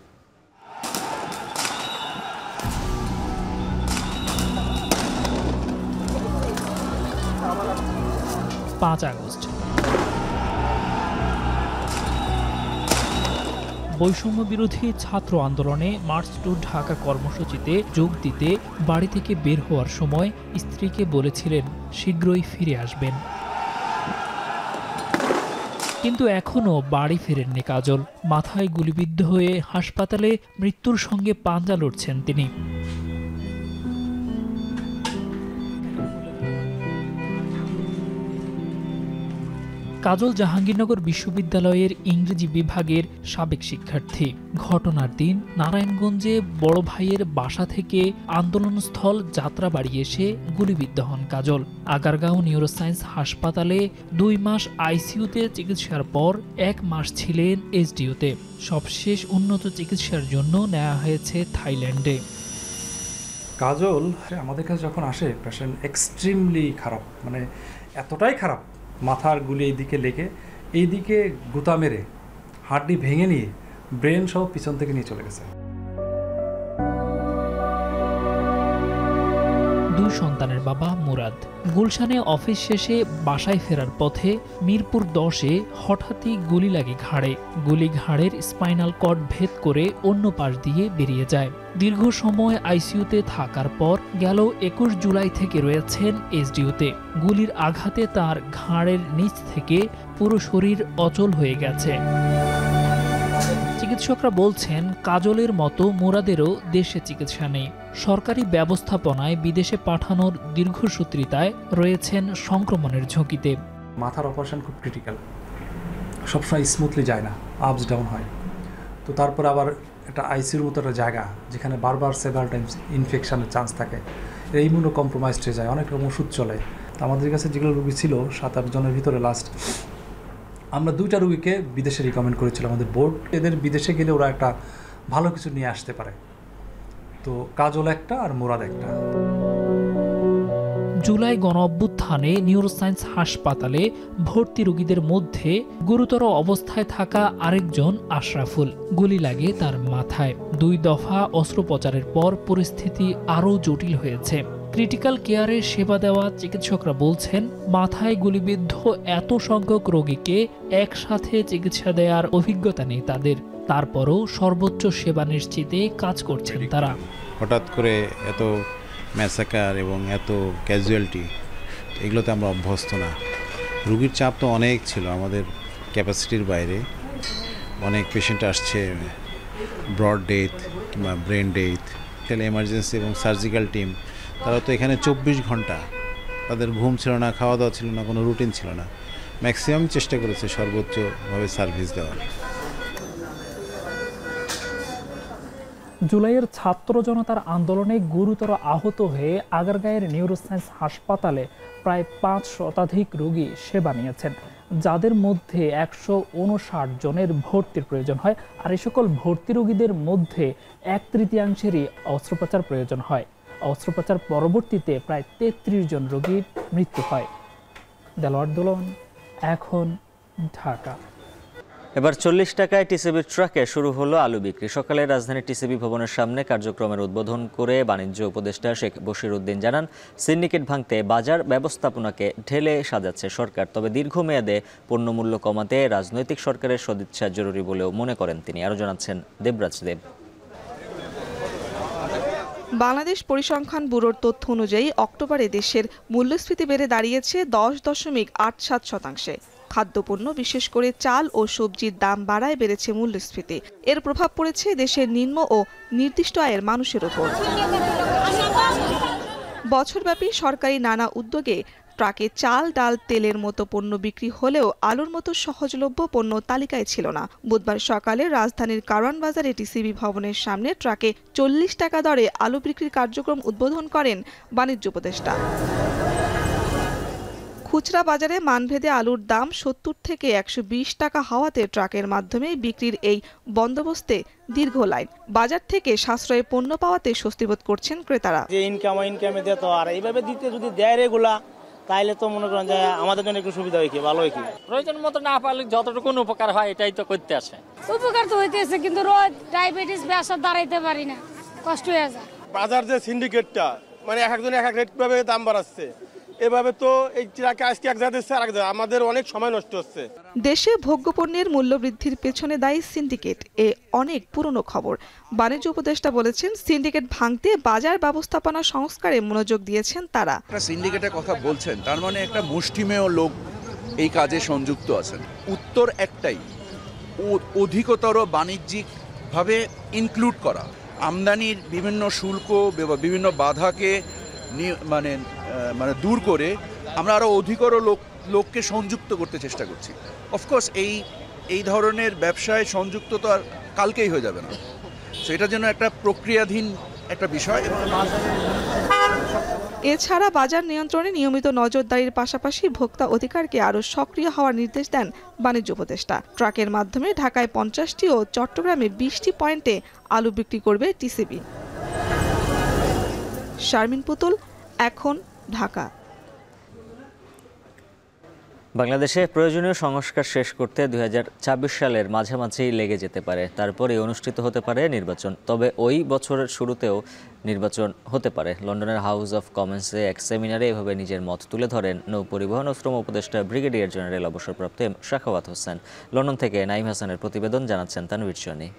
5 আগস্ট বৈষম্য বিরোধী ছাত্র আন্দোলনে মার্চ টু ঢাকা কর্মসূচিতে যোগ দিতে বাড়ি থেকে বের হওয়ার সময় স্ত্রীকে বলেছিলেন শীঘ্রই ফিরে আসবেন, কিন্তু এখনও বাড়ি ফেরেননি কাজল। মাথায় গুলিবিদ্ধ হয়ে হাসপাতালে মৃত্যুর সঙ্গে পাঞ্জা লড়ছেন তিনি। কাজল জাহাঙ্গীরনগর বিশ্ববিদ্যালয়ের ইংরেজি বিভাগের সাবেক শিক্ষার্থী। ঘটনার দিন নারায়ণগঞ্জে বড় ভাইয়ের বাসা থেকে আন্দোলনস্থল যাত্রাবাড়ি এসে গুলিবিদ্ধ হন কাজল। আগারগাঁও নিউরোসায়েন্স হাসপাতালে 2 মাস আইসিইউতে চিকিৎসার পর 1 মাস ছিলেন এইচডিইউতে। সবশেষ উন্নত চিকিৎসার জন্য নেওয়া হয়েছে থাইল্যান্ডে। কাজল আমাদের কাছে যখন আসে, পেশেন্ট এক্সট্রিমলি খারাপ, মানে এতটাই খারাপ, মাথার গুলি এইদিকে লেগে এইদিকে গুতা মেরে হাড্ডি ভেঙে নিয়ে ব্রেন সহ পিছন থেকে নিয়ে চলে গেছে। 2 সন্তানের বাবা মুরাদ গুলশানে অফিস শেষে বাসায় ফেরার পথে মিরপুর 10-এ হঠাৎই গুলি লাগে ঘাড়ে। গুলি ঘাড়ের স্পাইনাল কর্ড ভেদ করে অন্য পাশ দিয়ে বেরিয়ে যায়। দীর্ঘ সময় আইসিইউতে থাকার পর গেল 21 জুলাই থেকে রয়েছেন এইচডিইউতে। গুলির আঘাতে তার ঘাড়ের নিচ থেকে পুরো শরীর অচল হয়ে গেছে। চিকিৎসকরা বলছেন কাজলের মতো মুরাদেরও দেশে চিকিৎসা নেই। সরকারি ব্যবস্থাপনায় বিদেশে পাঠানোর দীর্ঘসূত্রিতায় রয়েছেন সংক্রমণের ঝুঁকিতে। মাথার অপারেশন খুব ক্রিটিক্যাল, সবসময় স্মুথলি যায় না, আপস ডাউন হয়। তো তারপরে আবার একটা আইসিইউর মতো একটা জায়গা যেখানে বারবার সেভারাল টাইমস ইনফেকশনের চান্স থাকে, এই ইমিউনো কম্প্রোমাইজড হয়ে যায়, অনেক রকম ওষুধ চলে। আমাদের কাছে যেগুলো রোগী ছিল 7-8 জনের ভিতরে লাস্ট আমরা 2টা রোগীকে বিদেশে রিকমেন্ড করেছিলাম আমাদের বোর্ড। এদের বিদেশে গেলে ওরা একটা ভালো কিছু নিয়ে আসতে পারে। তো কাজল একটা আর মুরাদ একটা। জুলাই গণঅভ্যুত্থানে নিউরোসায়েন্স হাসপাতালে ভর্তি রোগীদের মধ্যে গুরুতর অবস্থায় থাকা আরেকজন আশরাফুল। গুলি লাগে তার মাথায়। 2 দফা অস্ত্রোপচারের পর পরিস্থিতি আরও জটিল হয়েছে। ক্রিটিক্যাল কেয়ারে সেবা দেওয়া চিকিৎসকরা বলছেন মাথায় গুলিবিদ্ধ এত সংখ্যক রোগীকে একসাথে চিকিৎসা দেওয়ার অভিজ্ঞতা নেই তাদের। তারপরও সর্বোচ্চ সেবা নিশ্চিতে কাজ করছেন তারা। হঠাৎ করে এত ম্যাসাকার এবং এত ক্যাজুয়ালিটি, এগুলোতে আমরা অভ্যস্ত না। রোগীর চাপ তো অনেক ছিল, আমাদের ক্যাপাসিটির বাইরে। অনেক পেশেন্ট আসছে ব্রড ডেথ কিংবা ব্রেন ডেথ। এমার্জেন্সি এবং সার্জিক্যাল টিম তারা তো এখানে 24 ঘন্টা, তাদের ঘুম ছিল না, খাওয়া দাওয়া ছিল না, কোনো রুটিন ছিল না। ম্যাক্সিমাম চেষ্টা করেছে সর্বোচ্চভাবে সার্ভিস দেওয়ার। জুলাইয়ের ছাত্র জনতার আন্দোলনে গুরুতর আহত হয়ে আগারগাঁয়ের নিউরোসায়েন্স হাসপাতালে প্রায় 5 শতাধিক রোগী সেবা নিয়েছেন, যাদের মধ্যে 159 জনের ভর্তির প্রয়োজন হয়। আর এই সকল ভর্তি রোগীদের মধ্যে 1/3 অস্ত্রোপচার প্রয়োজন হয়। অস্ত্রোপচার পরবর্তীতে প্রায় 33 জন রোগীর মৃত্যু হয়। দেলোয়ার দোলন, এখন, ঢাকা। এবার 40 টাকায় টিসিবির ট্রাকে শুরু হলো আলু বিক্রি। সকালে রাজধানী টিসিবি ভবনের সামনে কার্যক্রমের উদ্বোধন করে বাণিজ্য উপদেষ্টা শেখ বশির উদ্দিন জানান, সিন্ডিকেট ভাঙতে বাজার ব্যবস্থাপনাকে ঢেলে সাজাচ্ছে সরকার। তবে দীর্ঘমেয়াদে পণ্যমূল্য কমাতে রাজনৈতিক সরকারের সদিচ্ছা জরুরি বলেও মনে করেন তিনি। আরও জানাচ্ছেন দেবরাজ দেব। বাংলাদেশ পরিসংখ্যান ব্যুরোর তথ্য অনুযায়ী অক্টোবরে দেশের মূল্যস্ফীতি বেড়ে দাঁড়িয়েছে 10.87%। খাদ্যপণ্য বিশেষ করে চাল ও সবজির দাম বাড়ায় বেড়েছে মূল্যস্ফীতি। এর প্রভাব পড়েছে দেশের নিম্ন ও নির্দিষ্ট আয়ের মানুষের উপর। বছরব্যাপী সরকারি নানা উদ্যোগে ট্রাকে চাল, ডাল, তেলের মতো পণ্য বিক্রি হলেও আলুর মতো সহজলভ্য পণ্য তালিকায় ছিল না। বুধবার সকালে রাজধানীর কারওয়ান বাজারে টিসিবি ভবনের সামনে ট্রাকে 40 টাকা দরে আলু বিক্রির কার্যক্রম উদ্বোধন করেন বাণিজ্য উপদেষ্টা। খুচরা বাজারে মানভেদে আলুর দাম 70 থেকে 120 টাকা হওয়াতে ট্রাকের মাধ্যমে বিক্রির এই বন্দোবস্তে দীর্ঘ লাইন। বাজার থেকে সাশ্রয়ে পণ্য পাওয়াতে স্বস্তি বোধ করছেন ক্রেতারা। যে ইনকামে দিতে আর এইভাবে দিতে যদি দেয় রেগুলা, তাইলে তো মনে করেন যে আমাদের জন্য একটু সুবিধা হয় কি, ভালো হয় কি। প্রয়োজন মতো না পারলে যতটুকু উপকার হয় এটাই তো করতে আসে। উপকার তো হইতেছে, কিন্তু রোজ ডায়াবেটিস ব্যবসা দাঁড়াইতে পারি না, কষ্ট হয়ে যায়। বাজার যে সিন্ডিকেটটা মানে এক একজন এক এক রেট ভাবে দাম বাড়াচ্ছে, এভাবে তো এই ট্রাকে আজকে এক জায়গা দিচ্ছে আর এক জায়গা, আমাদের অনেক সময় নষ্ট হচ্ছে। দেশে ভোগ্যপণ্যের মূল্য বৃদ্ধির পেছনে দায়ী সিন্ডিকেট, এ অনেক পুরনো খবর। বাণিজ্য উপদেষ্টা বলেছেন, সিন্ডিকেট ভাঙতে বাজার ব্যবস্থাপনা সংস্কারে মনোযোগ দিয়েছেন তারা। একটা সিন্ডিকেটের কথা বলছেন, তার মানে একটা মুষ্টিমেয় লোক এই কাজে সংযুক্ত আছেন। উত্তর একটাই, অধিকতর বাণিজ্যিকভাবে ইনক্লুড করা, আমদানির বিভিন্ন শুল্ক বিভিন্ন বাধাকে মানে দূর করে আমরা আরো অধিকতর লোককে সংযুক্ত করতে চেষ্টা করছি। অফকোর্স এই ধরনের ব্যবসায় সংযুক্ত তো আর কালকেই হয়ে যাবে না, তো এটার জন্য একটা প্রক্রিয়াধীন একটা বিষয়। এছাড়া বাজার নিয়ন্ত্রণে নিয়মিত নজরদারির পাশাপাশি ভোক্তা অধিকারকে আরও সক্রিয় হওয়ার নির্দেশ দেন বাণিজ্য উপদেষ্টা। ট্রাকের মাধ্যমে ঢাকায় 50টি ও চট্টগ্রামে 20টি পয়েন্টে আলু বিক্রি করবে টিসিবি। শারমিন পুতুল, এখন, ঢাকা। বাংলাদেশে প্রয়োজনীয় সংস্কার শেষ করতে 2026 সালের মাঝামাঝি লেগে যেতে পারে। তারপরে অনুষ্ঠিত হতে পারে নির্বাচন, তবে ওই বছরের শুরুতেও নির্বাচন হতে পারে। লন্ডনের হাউস অফ কমন্সে এক সেমিনারে এভাবে নিজের মত তুলে ধরেন নৌ পরিবহন ও শ্রম উপদেষ্টা ব্রিগেডিয়ার জেনারেল অবসরপ্রাপ্ত এম সাখাওয়াত হোসেন। লন্ডন থেকে নাইম হাসানের প্রতিবেদন, জানাচ্ছেন তানভীর চনি।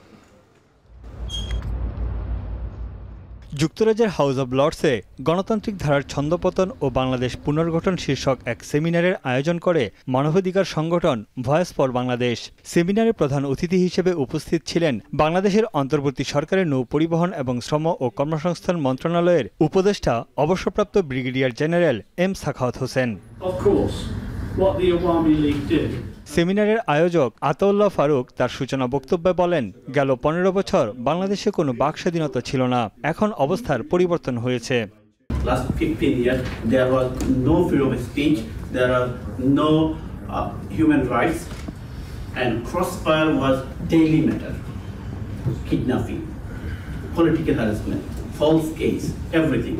যুক্তরাজ্যের হাউস অব লর্ডসে গণতান্ত্রিক ধারার ছন্দপতন ও বাংলাদেশ পুনর্গঠন শীর্ষক এক সেমিনারের আয়োজন করে মানবাধিকার সংগঠন ভয়েস ফর বাংলাদেশ। সেমিনারে প্রধান অতিথি হিসেবে উপস্থিত ছিলেন বাংলাদেশের অন্তর্বর্তী সরকারের নৌ পরিবহন এবং শ্রম ও কর্মসংস্থান মন্ত্রণালয়ের উপদেষ্টা অবসরপ্রাপ্ত brigadier general M Sakhawat Hossain. সেমিনারের আয়োজক আতাউল্লাহ ফারুক তার সূচনা বক্তব্যে বলেন, গেল 15 বছর বাংলাদেশে কোনো বাক স্বাধীনতা ছিল না, এখন অবস্থার পরিবর্তন হয়েছে। Last 15 years there was no freedom of speech, there are no human rights, and crossfire was daily matter. Kidnapping, political harassment, false case, everything.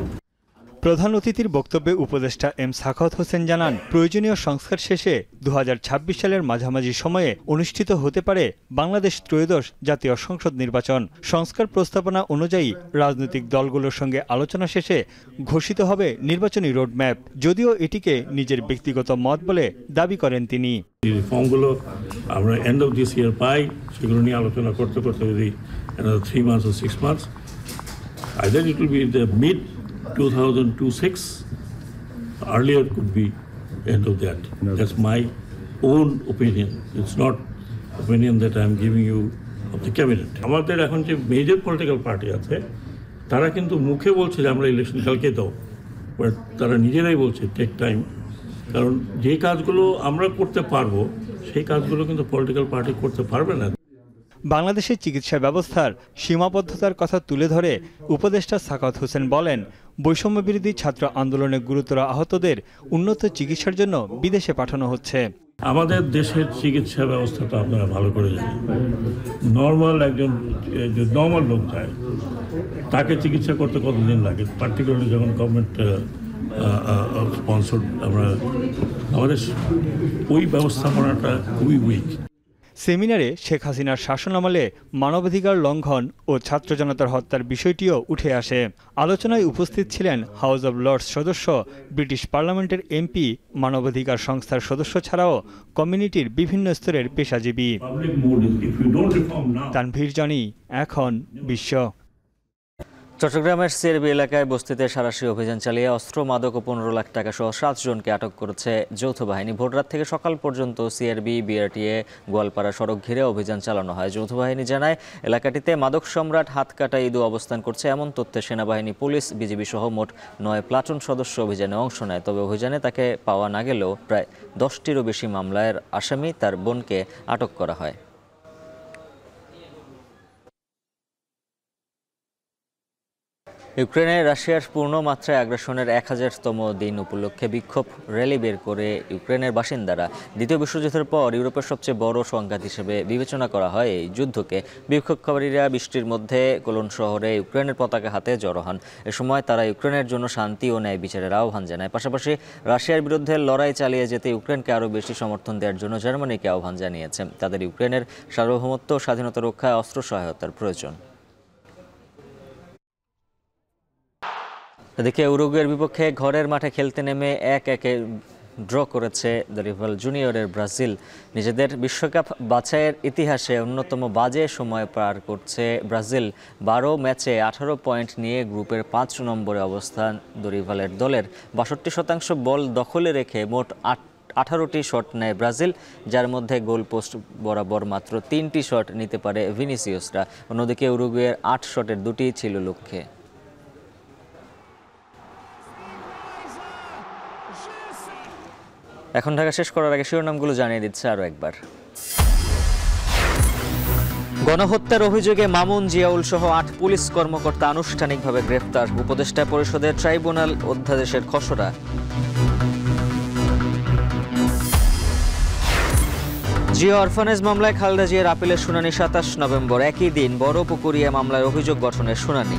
প্রধান অতিথির বক্তব্যে উপদেষ্টা এম সাখাওয়াত হোসেন জানান, প্রয়োজনীয় সংস্কার শেষে 2026 সালের মাঝামাঝি সময়ে অনুষ্ঠিত হতে পারে বাংলাদেশ ত্রয়োদশ জাতীয় সংসদ নির্বাচন। সংস্কার প্রস্তাবনা অনুযায়ী রাজনৈতিক দলগুলোর সঙ্গে আলোচনা শেষে ঘোষিত হবে নির্বাচনী রোডম্যাপ, যদিও এটিকে নিজের ব্যক্তিগত মত বলে দাবি করেন তিনি। রিফর্মগুলো আমরা এন্ড অফ দিস ইয়ার পাই, সেগুলো নিয়ে আলোচনা করতে করতে যদি 3 months or 6 months, either it will be the mid 2026, earlier could be end of that. That's my own opinion. It's not opinion that I'm giving you of the cabinet. আমাদের এখন যে major political party আছে তারা কিন্তু মুখে বলছে যে আমরা ইলেকশন কালকে দাও, বাট তারা নিজেরাই বলছে টেক টাইম, কারণ যে কাজগুলো আমরা করতে পারবো সেই কাজগুলো কিন্তু পলিটিক্যাল পার্টি করতে পারবে না। বাংলাদেশের চিকিৎসা ব্যবস্থার সীমাবদ্ধতার কথা তুলে ধরে উপদেষ্টা সাখাওয়াত হোসেন বলেন, বৈষম্যবিরোধী ছাত্র আন্দোলনে গুরুতর আহতদের উন্নত চিকিৎসার জন্য বিদেশে পাঠানো হচ্ছে। আমাদের দেশের চিকিৎসা ব্যবস্থা তো আপনারা ভালো করে জানেন। নর্মাল একজন নর্মাল লোক যায়, তাকে চিকিৎসা করতে কতদিন লাগে, পার্টিকুলারলি যখন গভর্নমেন্ট স্পন্সর্ড আমাদের ওই ব্যবস্থাপনাটা খুবই উইক। সেমিনারে শেখ হাসিনার শাসনামলে মানবাধিকার লঙ্ঘন ও ছাত্র জনতার হত্যার বিষয়টিও উঠে আসে। আলোচনায় উপস্থিত ছিলেন হাউস অব লর্ডস সদস্য, ব্রিটিশ পার্লামেন্টের এমপি, মানবাধিকার সংস্থার সদস্য ছাড়াও কমিউনিটির বিভিন্ন স্তরের পেশাজীবী। তানভীর জনি, এখন বিশ্ব। চট্টগ্রামের সিআরবি এলাকায় বস্তিতে সাঁড়াশি অভিযান চালিয়ে অস্ত্র, মাদক ও 15 লাখ টাকা সহ 7 জনকে আটক করেছে যৌথ বাহিনী। ভোররাত থেকে সকাল পর্যন্ত সিআরবি, বিআরটিএ, গোয়ালপাড়া সড়ক ঘিরে অভিযান চালানো হয়। যৌথ বাহিনী জানায়, এলাকাটিতে মাদক সম্রাট হাতকাটা ইদু অবস্থান করছে। এমন তথ্যে সেনাবাহিনী, পুলিশ, বিজিবি সহ মোট 9 প্লাটুন সদস্য অভিযানে অংশ নেয়। তবে অভিযানে তাকে পাওয়া না গেলেও প্রায় 10টিরও বেশি মামলার আসামি, তার বোনকে আটক করা হয়। ইউক্রেনে রাশিয়ার পূর্ণ মাত্রায় আগ্রাসনের 1000তম দিন উপলক্ষে বিক্ষোভ র্যালি বের করে ইউক্রেনের বাসিন্দারা। দ্বিতীয় বিশ্বযুদ্ধের পর ইউরোপের সবচেয়ে বড় সংঘাত হিসেবে বিবেচনা করা হয় এই যুদ্ধকে। বিক্ষোভকারীরা বৃষ্টির মধ্যে কোলন শহরে ইউক্রেনের পতাকা হাতে জড়ো হন। এ সময় তারা ইউক্রেনের জন্য শান্তি ও ন্যায় বিচারের আহ্বান জানায়। পাশাপাশি রাশিয়ার বিরুদ্ধে লড়াই চালিয়ে যেতে ইউক্রেনকে আরও বেশি সমর্থন দেওয়ার জন্য জার্মানিকে আহ্বান জানিয়েছে। তাদের ইউক্রেনের সার্বভৌমত্ব ও স্বাধীনতা রক্ষায় অস্ত্র সহায়তার প্রয়োজন। এদিকে উরুগুয়ের বিপক্ষে ঘরের মাঠে খেলতে নেমে 1-1 ড্র করেছে দরিভাল জুনিয়রের ব্রাজিল। নিজেদের বিশ্বকাপ বাছাইয়ের ইতিহাসে অন্যতম বাজে সময় পার করছে ব্রাজিল। 12 ম্যাচে 18 পয়েন্ট নিয়ে গ্রুপের 5 নম্বরে অবস্থান দরিভালের দলের। 62% বল দখলে রেখে মোট 18টি শট নেয় ব্রাজিল, যার মধ্যে গোলপোস্ট বরাবর মাত্র 3টি শট নিতে পারে ভিনিসিয়াসরা। অন্যদিকে উরুগুয়ের 8 শটের 2টিই ছিল লক্ষ্যে। এখন ঢাকা শেষ করার আগে শিরোনামগুলো জানিয়ে দিচ্ছে আরও একবার। গণহত্যার অভিযোগে মামুন, জিয়াউল সহ 8 পুলিশ কর্মকর্তা আনুষ্ঠানিকভাবে গ্রেফতার। উপদেষ্টা পরিষদের ট্রাইব্যুনাল অধ্যাদেশের খসড়া। জিয়া অরফানেজ মামলায় খালেদা জিয়ার আপিলের শুনানি 27 নভেম্বর। একই দিন বড় পুকুরিয়া মামলায় অভিযোগ গঠনের শুনানি।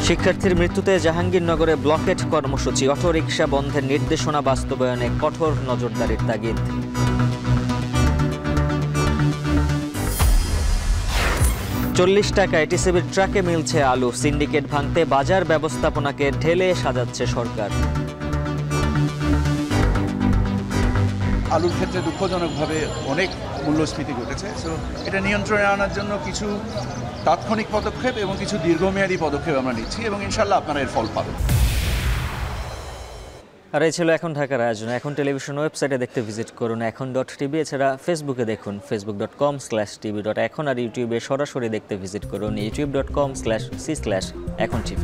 শিক্ষার্থীর মৃত্যুতে জাহাঙ্গীরনগরে ব্লকেট কর্মসূচি। অটোরিকশা বন্ধের নির্দেশনা বাস্তবায়নে কঠোর নজরদারির তাগিদ। টাকায় টিসিবির ট্রাকে মিলছে আলু। সিন্ডিকেট ভাঙতে বাজার ব্যবস্থাপনাকে ঢেলে সাজাচ্ছে সরকার। আলুর ক্ষেত্রে দুঃখজনকভাবে অনেক মূল্যস্ফীতি ঘটেছে। সো এটা নিয়ন্ত্রণে আনার জন্য কিছু তাৎক্ষণিক পদক্ষেপ এবং কিছু দীর্ঘমেয়াদী পদক্ষেপ আমরা নিচ্ছি এবং ইনশাল্লাহ আপনারা এর ফল পাবেন। আর এই ছিল এখন ঢাকার আয়োজন। এখন টেলিভিশন ওয়েবসাইটে দেখতে ভিজিট করুন এখন.tv। এছাড়া ফেসবুকে দেখুন facebook.com/tv.এখন। আর ইউটিউবে সরাসরি দেখতে ভিজিট করুন youtube.com/c/echontv।